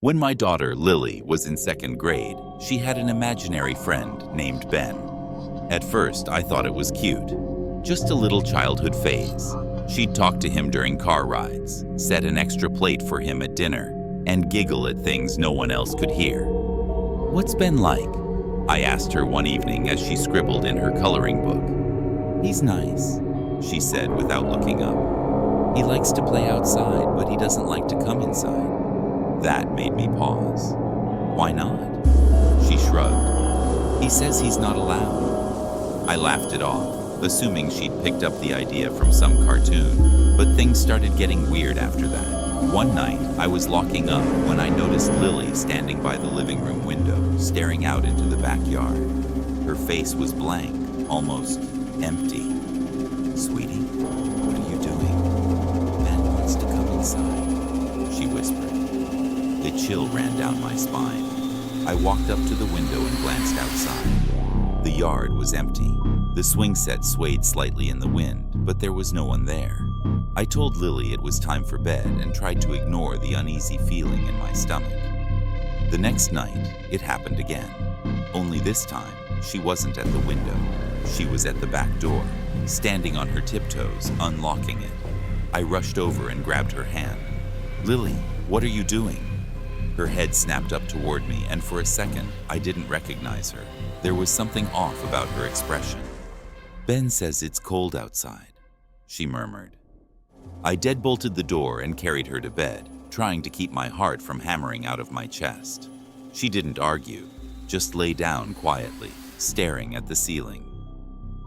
When my daughter, Lily, was in second grade, she had an imaginary friend named Ben. At first, I thought it was cute. Just a little childhood phase. She'd talk to him during car rides, set an extra plate for him at dinner, and giggle at things no one else could hear. "What's Ben like?" I asked her one evening as she scribbled in her coloring book. "He's nice," she said without looking up. "He likes to play outside, but he doesn't like to come inside." That made me pause. "Why not?" She shrugged. "He says he's not allowed." I laughed it off, assuming she'd picked up the idea from some cartoon, but things started getting weird after that. One night, I was locking up when I noticed Lily standing by the living room window, staring out into the backyard. Her face was blank, almost empty. "Sweetie, what are you doing?" "Ben wants to come inside," she whispered. A chill ran down my spine. I walked up to the window and glanced outside. The yard was empty. The swing set swayed slightly in the wind, but there was no one there. I told Lily it was time for bed and tried to ignore the uneasy feeling in my stomach. The next night, it happened again. Only this time, she wasn't at the window. She was at the back door, standing on her tiptoes, unlocking it. I rushed over and grabbed her hand. "Lily, what are you doing?" Her head snapped up toward me, and for a second, I didn't recognize her. There was something off about her expression. "Ben says it's cold outside," she murmured. I deadbolted the door and carried her to bed, trying to keep my heart from hammering out of my chest. She didn't argue, just lay down quietly, staring at the ceiling.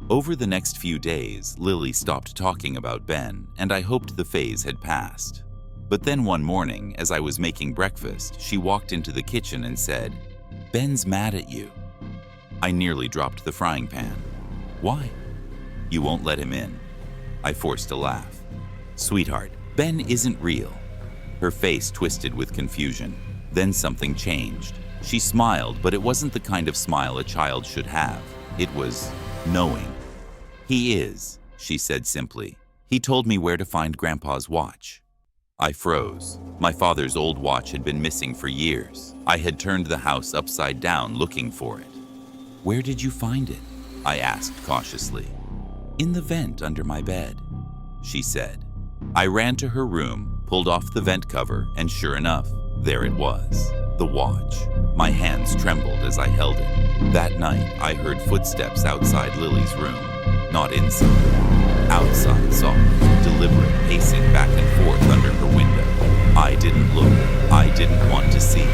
Over the next few days, Lily stopped talking about Ben, and I hoped the phase had passed. But then one morning, as I was making breakfast, she walked into the kitchen and said, "Ben's mad at you." I nearly dropped the frying pan. "Why?" "You won't let him in." I forced a laugh. "Sweetheart, Ben isn't real." Her face twisted with confusion. Then something changed. She smiled, but it wasn't the kind of smile a child should have. It was knowing. "He is," she said simply. "He told me where to find Grandpa's watch." I froze. My father's old watch had been missing for years. I had turned the house upside down looking for it. "Where did you find it?" I asked cautiously. "In the vent under my bed," she said. I ran to her room, pulled off the vent cover, and sure enough, there it was, the watch. My hands trembled as I held it. That night, I heard footsteps outside Lily's room, not inside. Outside, soft, deliberate pacing back and forth under her window. I didn't look. I didn't want to see.